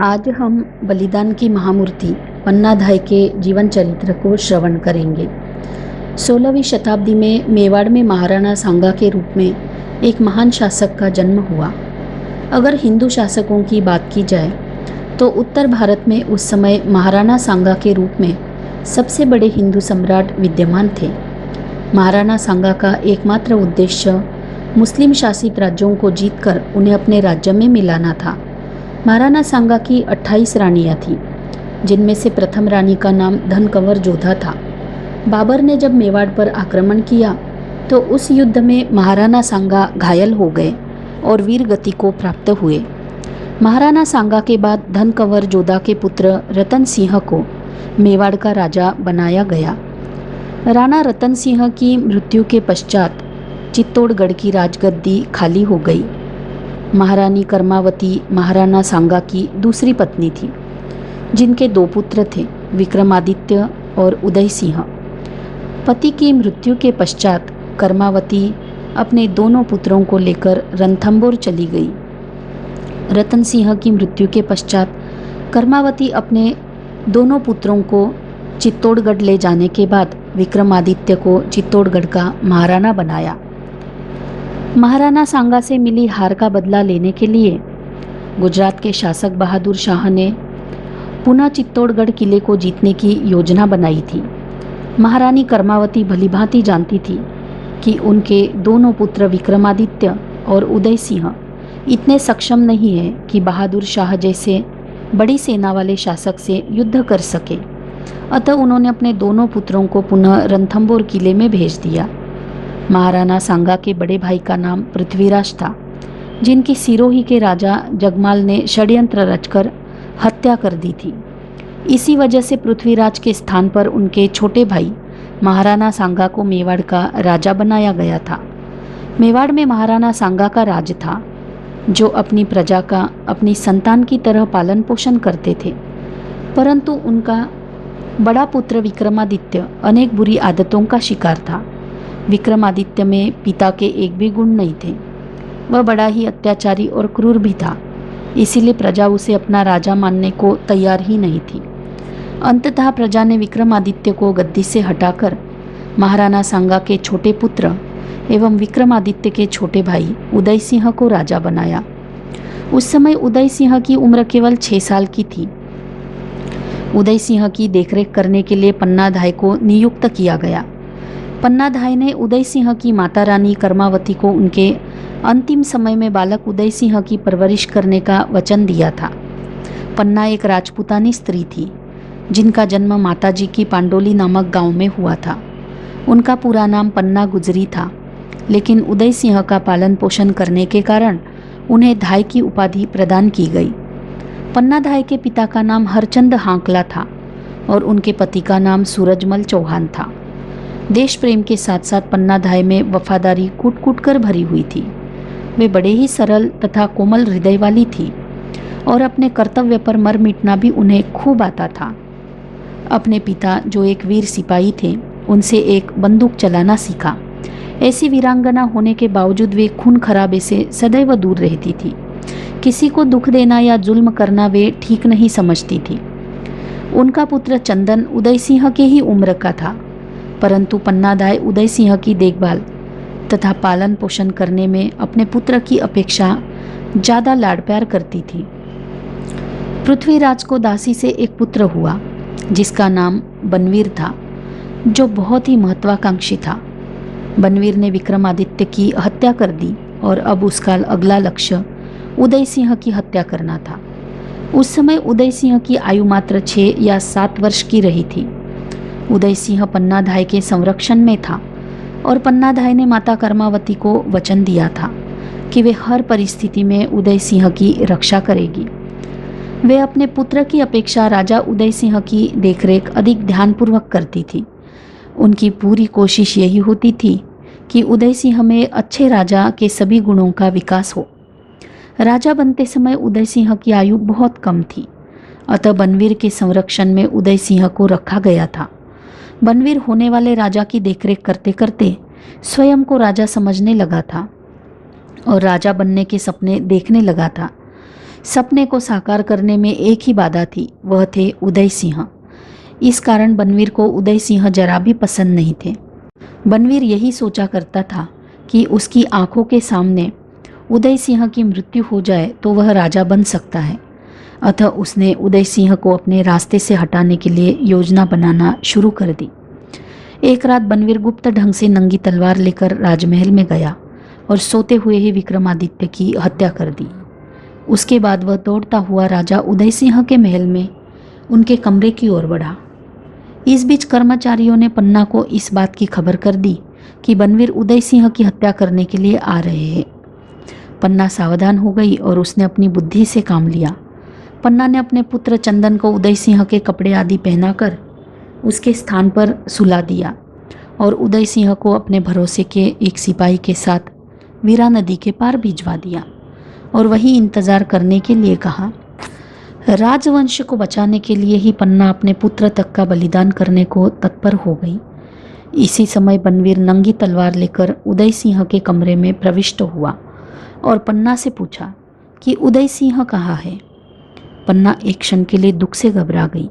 आज हम बलिदान की महामूर्ति पन्नाधाय के जीवन चरित्र को श्रवण करेंगे। 16वीं शताब्दी में मेवाड़ में महाराणा सांगा के रूप में एक महान शासक का जन्म हुआ। अगर हिंदू शासकों की बात की जाए तो उत्तर भारत में उस समय महाराणा सांगा के रूप में सबसे बड़े हिंदू सम्राट विद्यमान थे। महाराणा सांगा का एकमात्र उद्देश्य मुस्लिम शासित राज्यों को जीतकर उन्हें अपने राज्य में मिलाना था। महाराणा सांगा की 28 रानियां थीं, जिनमें से प्रथम रानी का नाम धनकंवर जोधा था। बाबर ने जब मेवाड़ पर आक्रमण किया तो उस युद्ध में महाराणा सांगा घायल हो गए और वीर गति को प्राप्त हुए। महाराणा सांगा के बाद धनकंवर जोधा के पुत्र रतन सिंह को मेवाड़ का राजा बनाया गया। राणा रतन सिंह की मृत्यु के पश्चात चित्तौड़गढ़ की राजगद्दी खाली हो गई। महारानी कर्मावती महाराणा सांगा की दूसरी पत्नी थी, जिनके 2 पुत्र थे, विक्रमादित्य और उदय सिंह। पति की मृत्यु के पश्चात कर्मावती अपने दोनों पुत्रों को लेकर रणथंबोर चली गई। रतन सिंह की मृत्यु के पश्चात कर्मावती अपने दोनों पुत्रों को चित्तौड़गढ़ ले जाने के बाद विक्रमादित्य को चित्तौड़गढ़ का महाराणा बनाया। महाराणा सांगा से मिली हार का बदला लेने के लिए गुजरात के शासक बहादुर शाह ने पुनः चित्तौड़गढ़ किले को जीतने की योजना बनाई थी। महारानी कर्मावती भलीभांति जानती थी कि उनके दोनों पुत्र विक्रमादित्य और उदय सिंह इतने सक्षम नहीं है कि बहादुर शाह जैसे बड़ी सेना वाले शासक से युद्ध कर सके। अतः उन्होंने अपने दोनों पुत्रों को पुनः रणथंबोर किले में भेज दिया। महाराणा सांगा के बड़े भाई का नाम पृथ्वीराज था, जिनकी सिरोही के राजा जगमाल ने षड्यंत्र रचकर हत्या कर दी थी। इसी वजह से पृथ्वीराज के स्थान पर उनके छोटे भाई महाराणा सांगा को मेवाड़ का राजा बनाया गया था। मेवाड़ में महाराणा सांगा का राज था, जो अपनी प्रजा का अपनी संतान की तरह पालन पोषण करते थे। परंतु उनका बड़ा पुत्र विक्रमादित्य अनेक बुरी आदतों का शिकार था। विक्रमादित्य में पिता के एक भी गुण नहीं थे। वह बड़ा ही अत्याचारी और क्रूर भी था, इसीलिए प्रजा उसे अपना राजा मानने को तैयार ही नहीं थी। अंततः प्रजा ने विक्रमादित्य को गद्दी से हटाकर महाराणा सांगा के छोटे पुत्र एवं विक्रमादित्य के छोटे भाई उदय सिंह को राजा बनाया। उस समय उदय सिंह की उम्र केवल 6 साल की थी। उदय सिंह की देखरेख करने के लिए पन्नाधाय को नियुक्त किया गया। पन्नाधाय ने उदय सिंह की माता रानी कर्मावती को उनके अंतिम समय में बालक उदय सिंह की परवरिश करने का वचन दिया था। पन्ना एक राजपूतानी स्त्री थी, जिनका जन्म माताजी की पांडोली नामक गांव में हुआ था। उनका पूरा नाम पन्ना गुजरी था, लेकिन उदय सिंह का पालन पोषण करने के कारण उन्हें धाय की उपाधि प्रदान की गई। पन्नाधाय के पिता का नाम हरचंद हांकला था और उनके पति का नाम सूरजमल चौहान था। देश प्रेम के साथ साथ पन्नाधाय में वफादारी कूट कूट कर भरी हुई थी। वे बड़े ही सरल तथा कोमल हृदय वाली थी और अपने कर्तव्य पर मर मिटना भी उन्हें खूब आता था। अपने पिता, जो एक वीर सिपाही थे, उनसे एक बंदूक चलाना सीखा। ऐसी वीरांगना होने के बावजूद वे खून खराबे से सदैव दूर रहती थी। किसी को दुख देना या जुल्म करना वे ठीक नहीं समझती थी। उनका पुत्र चंदन उदय सिंह के ही उम्र का था, परंतु पन्नाधाय उदय सिंह की देखभाल तथा पालन पोषण करने में अपने पुत्र की अपेक्षा ज़्यादा लाड प्यार करती थी। पृथ्वीराज को दासी से एक पुत्र हुआ, जिसका नाम बनवीर था, जो बहुत ही महत्वाकांक्षी था। बनवीर ने विक्रमादित्य की हत्या कर दी और अब उसका अगला लक्ष्य उदय सिंह की हत्या करना था। उस समय उदय सिंह की आयु मात्र 6 या 7 वर्ष की रही थी। उदय सिंह पन्नाधाय के संरक्षण में था और पन्नाधाय ने माता कर्मावती को वचन दिया था कि वे हर परिस्थिति में उदय सिंह की रक्षा करेगी। वे अपने पुत्र की अपेक्षा राजा उदय सिंह की देखरेख अधिक ध्यानपूर्वक करती थी। उनकी पूरी कोशिश यही होती थी कि उदय सिंह में अच्छे राजा के सभी गुणों का विकास हो। राजा बनते समय उदय सिंह की आयु बहुत कम थी, अतः बनवीर के संरक्षण में उदय सिंह को रखा गया था। बनवीर होने वाले राजा की देखरेख करते करते स्वयं को राजा समझने लगा था और राजा बनने के सपने देखने लगा था। सपने को साकार करने में एक ही बाधा थी, वह थे उदय सिंह। इस कारण बनवीर को उदय सिंह जरा भी पसंद नहीं थे। बनवीर यही सोचा करता था कि उसकी आंखों के सामने उदय सिंह की मृत्यु हो जाए तो वह राजा बन सकता है। अतः उसने उदय सिंह को अपने रास्ते से हटाने के लिए योजना बनाना शुरू कर दी। एक रात बनवीर गुप्त ढंग से नंगी तलवार लेकर राजमहल में गया और सोते हुए ही विक्रमादित्य की हत्या कर दी। उसके बाद वह दौड़ता हुआ राजा उदय सिंह के महल में उनके कमरे की ओर बढ़ा। इस बीच कर्मचारियों ने पन्ना को इस बात की खबर कर दी कि बनवीर उदय सिंह की हत्या करने के लिए आ रहे हैं। पन्ना सावधान हो गई और उसने अपनी बुद्धि से काम लिया। पन्ना ने अपने पुत्र चंदन को उदय सिंह के कपड़े आदि पहनाकर उसके स्थान पर सुला दिया और उदय सिंह को अपने भरोसे के एक सिपाही के साथ वीरा नदी के पार भिजवा दिया और वहीं इंतजार करने के लिए कहा। राजवंश को बचाने के लिए ही पन्ना अपने पुत्र तक का बलिदान करने को तत्पर हो गई। इसी समय बनवीर नंगी तलवार लेकर उदय सिंह के कमरे में प्रविष्ट हुआ और पन्ना से पूछा कि उदय सिंह कहाँ है। पन्ना एक क्षण के लिए दुख से घबरा गई,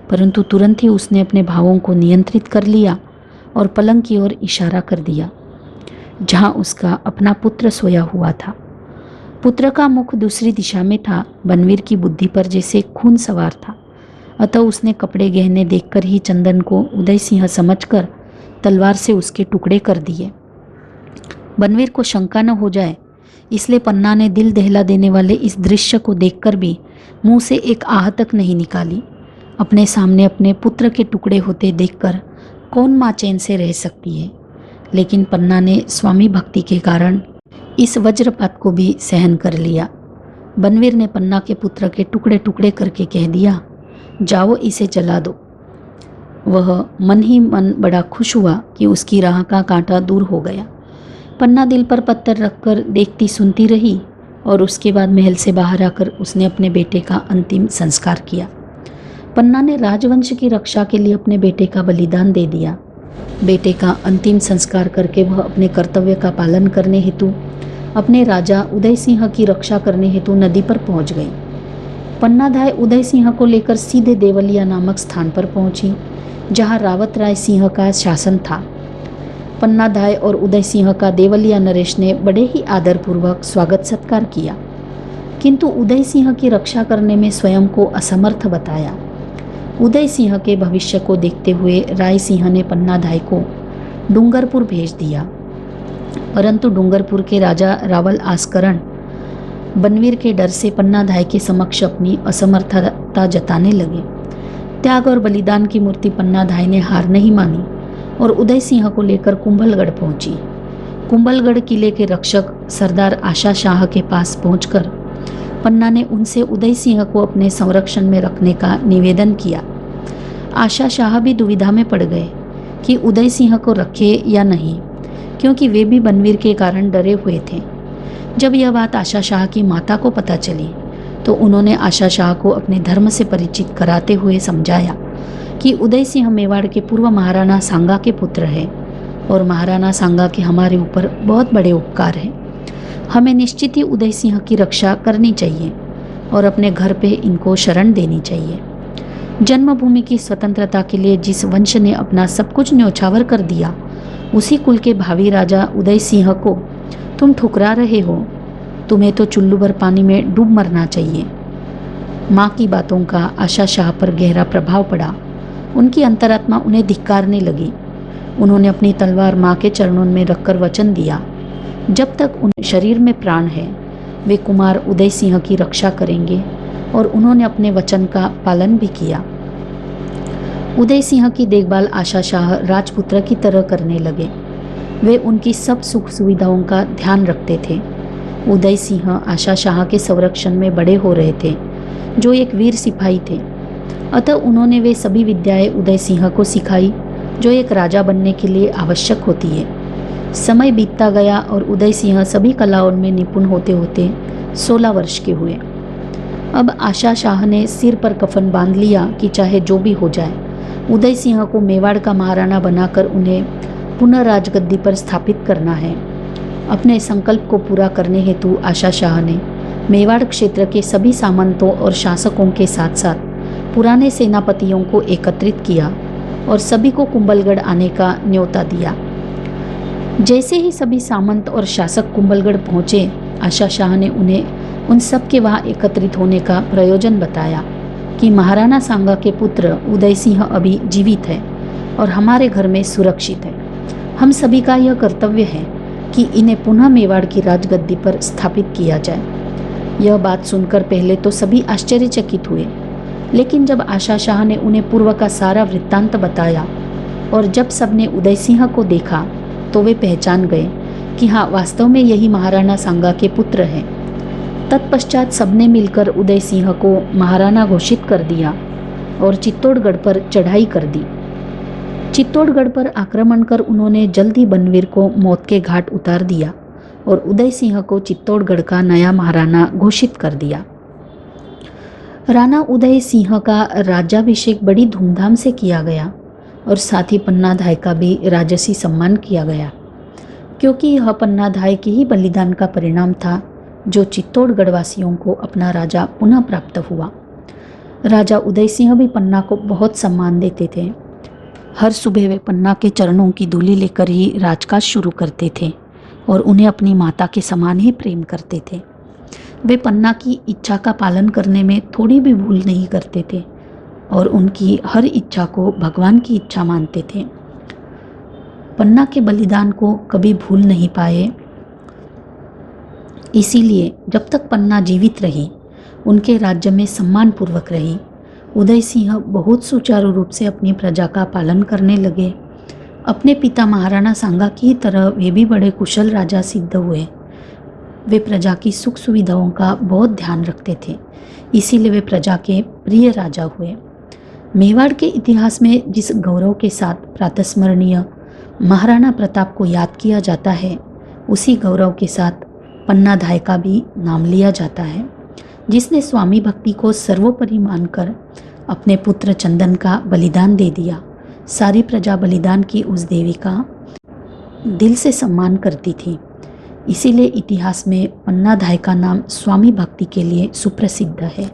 परंतु तुरंत ही उसने अपने भावों को नियंत्रित कर लिया और पलंग की ओर इशारा कर दिया, जहाँ उसका अपना पुत्र सोया हुआ था। पुत्र का मुख दूसरी दिशा में था। बनवीर की बुद्धि पर जैसे खून सवार था, अतः उसने कपड़े गहने देखकर ही चंदन को उदय सिंह समझकर तलवार से उसके टुकड़े कर दिए। बनवीर को शंका न हो जाए, इसलिए पन्ना ने दिल दहला देने वाले इस दृश्य को देखकर भी मुंह से एक आह तक नहीं निकाली। अपने सामने अपने पुत्र के टुकड़े होते देखकर कौन माँ चैन से रह सकती है। लेकिन पन्ना ने स्वामी भक्ति के कारण इस वज्रपात को भी सहन कर लिया। बनवीर ने पन्ना के पुत्र के टुकड़े टुकड़े करके कह दिया, जाओ इसे जला दो। वह मन ही मन बड़ा खुश हुआ कि उसकी राह का कांटा दूर हो गया। पन्ना दिल पर पत्थर रखकर देखती सुनती रही और उसके बाद महल से बाहर आकर उसने अपने बेटे का अंतिम संस्कार किया। पन्ना ने राजवंश की रक्षा के लिए अपने बेटे का बलिदान दे दिया। बेटे का अंतिम संस्कार करके वह अपने कर्तव्य का पालन करने हेतु अपने राजा उदय सिंह की रक्षा करने हेतु नदी पर पहुंच गई। पन्नाधाय उदय सिंह को लेकर सीधे देवलिया नामक स्थान पर पहुंची, जहां रावत राय सिंह का शासन था। पन्नाधाय और उदय सिंह का देवलिया नरेश ने बड़े ही आदरपूर्वक स्वागत सत्कार किया, किंतु उदय सिंह की रक्षा करने में स्वयं को असमर्थ बताया। उदय सिंह के भविष्य को देखते हुए राय सिंह ने पन्नाधाय को डूंगरपुर भेज दिया, परंतु डूंगरपुर के राजा रावल आस्करण बनवीर के डर से पन्नाधाय के समक्ष अपनी असमर्थता जताने लगे। त्याग और बलिदान की मूर्ति पन्नाधाय ने हार नहीं मानी और उदय सिंह को लेकर कुंभलगढ़ पहुंची। कुंभलगढ़ किले के रक्षक सरदार आशा शाह के पास पहुंचकर पन्ना ने उनसे उदय सिंह को अपने संरक्षण में रखने का निवेदन किया। आशा शाह भी दुविधा में पड़ गए कि उदय सिंह को रखे या नहीं, क्योंकि वे भी बनवीर के कारण डरे हुए थे। जब यह बात आशा शाह की माता को पता चली तो उन्होंने आशा शाह को अपने धर्म से परिचित कराते हुए समझाया कि उदय सिंह मेवाड़ के पूर्व महाराणा सांगा के पुत्र है और महाराणा सांगा के हमारे ऊपर बहुत बड़े उपकार हैं। हमें निश्चित ही उदय सिंह की रक्षा करनी चाहिए और अपने घर पे इनको शरण देनी चाहिए। जन्मभूमि की स्वतंत्रता के लिए जिस वंश ने अपना सब कुछ न्यौछावर कर दिया, उसी कुल के भावी राजा उदय सिंह को तुम ठुकरा रहे हो। तुम्हें तो चुल्लू भर पानी में डूब मरना चाहिए। माँ की बातों का आशा शाह पर गहरा प्रभाव पड़ा। उनकी अंतरात्मा उन्हें धिक्कारने लगी। उन्होंने अपनी तलवार माँ के चरणों में रखकर वचन दिया, जब तक उन शरीर में प्राण है वे कुमार उदय सिंह की रक्षा करेंगे, और उन्होंने अपने वचन का पालन भी किया। उदय सिंह की देखभाल आशा शाह राजपुत्र की तरह करने लगे। वे उनकी सब सुख सुविधाओं का ध्यान रखते थे। उदय सिंह आशा शाह के संरक्षण में बड़े हो रहे थे, जो एक वीर सिपाही थे। अतः उन्होंने वे सभी विद्याएं उदय सिंह को सिखाई जो एक राजा बनने के लिए आवश्यक होती है। समय बीतता गया और उदय सिंह सभी कलाओं में निपुण होते होते 16 वर्ष के हुए। अब आशा शाह ने सिर पर कफन बांध लिया कि चाहे जो भी हो जाए, उदय सिंह को मेवाड़ का महाराणा बनाकर उन्हें पुनः राजगद्दी पर स्थापित करना है। अपने संकल्प को पूरा करने हेतु आशा शाह ने मेवाड़ क्षेत्र के सभी सामंतों और शासकों के साथ साथ पुराने सेनापतियों को एकत्रित किया और सभी को कुंभलगढ़ आने का न्योता दिया। जैसे ही सभी सामंत और शासक कुंभलगढ़ पहुंचे, आशा शाह ने उन्हें उन सब के वहां एकत्रित होने का प्रयोजन बताया कि महाराणा सांगा के पुत्र उदय सिंह अभी जीवित है और हमारे घर में सुरक्षित है। हम सभी का यह कर्तव्य है कि इन्हें पुनः मेवाड़ की राजगद्दी पर स्थापित किया जाए। यह बात सुनकर पहले तो सभी आश्चर्यचकित हुए, लेकिन जब आशा शाह ने उन्हें पूर्व का सारा वृत्तांत बताया और जब सबने उदय सिंह को देखा तो वे पहचान गए कि हाँ, वास्तव में यही महाराणा सांगा के पुत्र हैं। तत्पश्चात सबने मिलकर उदय सिंह को महाराणा घोषित कर दिया और चित्तौड़गढ़ पर चढ़ाई कर दी। चित्तौड़गढ़ पर आक्रमण कर उन्होंने जल्द ही बनवीर को मौत के घाट उतार दिया और उदय सिंह को चित्तौड़गढ़ का नया महाराणा घोषित कर दिया। राणा उदय सिंह का राज्याभिषेक बड़ी धूमधाम से किया गया और साथ ही पन्नाधाय का भी राजसी सम्मान किया गया, क्योंकि यह पन्नाधाय के ही बलिदान का परिणाम था जो चित्तौड़गढ़ वासियों को अपना राजा पुनः प्राप्त हुआ। राजा उदय सिंह भी पन्ना को बहुत सम्मान देते थे। हर सुबह वे पन्ना के चरणों की धूलि लेकर ही राजकाज शुरू करते थे और उन्हें अपनी माता के समान ही प्रेम करते थे। वे पन्ना की इच्छा का पालन करने में थोड़ी भी भूल नहीं करते थे और उनकी हर इच्छा को भगवान की इच्छा मानते थे। पन्ना के बलिदान को कभी भूल नहीं पाए, इसीलिए जब तक पन्ना जीवित रही, उनके राज्य में सम्मानपूर्वक रही। उदय सिंह बहुत सुचारू रूप से अपनी प्रजा का पालन करने लगे। अपने पिता महाराणा सांगा की तरह वे भी बड़े कुशल राजा सिद्ध हुए। वे प्रजा की सुख सुविधाओं का बहुत ध्यान रखते थे, इसीलिए वे प्रजा के प्रिय राजा हुए। मेवाड़ के इतिहास में जिस गौरव के साथ प्रातस्मरणीय महाराणा प्रताप को याद किया जाता है, उसी गौरव के साथ पन्नाधाय का भी नाम लिया जाता है, जिसने स्वामी भक्ति को सर्वोपरि मानकर अपने पुत्र चंदन का बलिदान दे दिया। सारी प्रजा बलिदान की उस देवी का दिल से सम्मान करती थी, इसीलिए इतिहास में पन्नाधाय का नाम स्वामी भक्ति के लिए सुप्रसिद्ध है।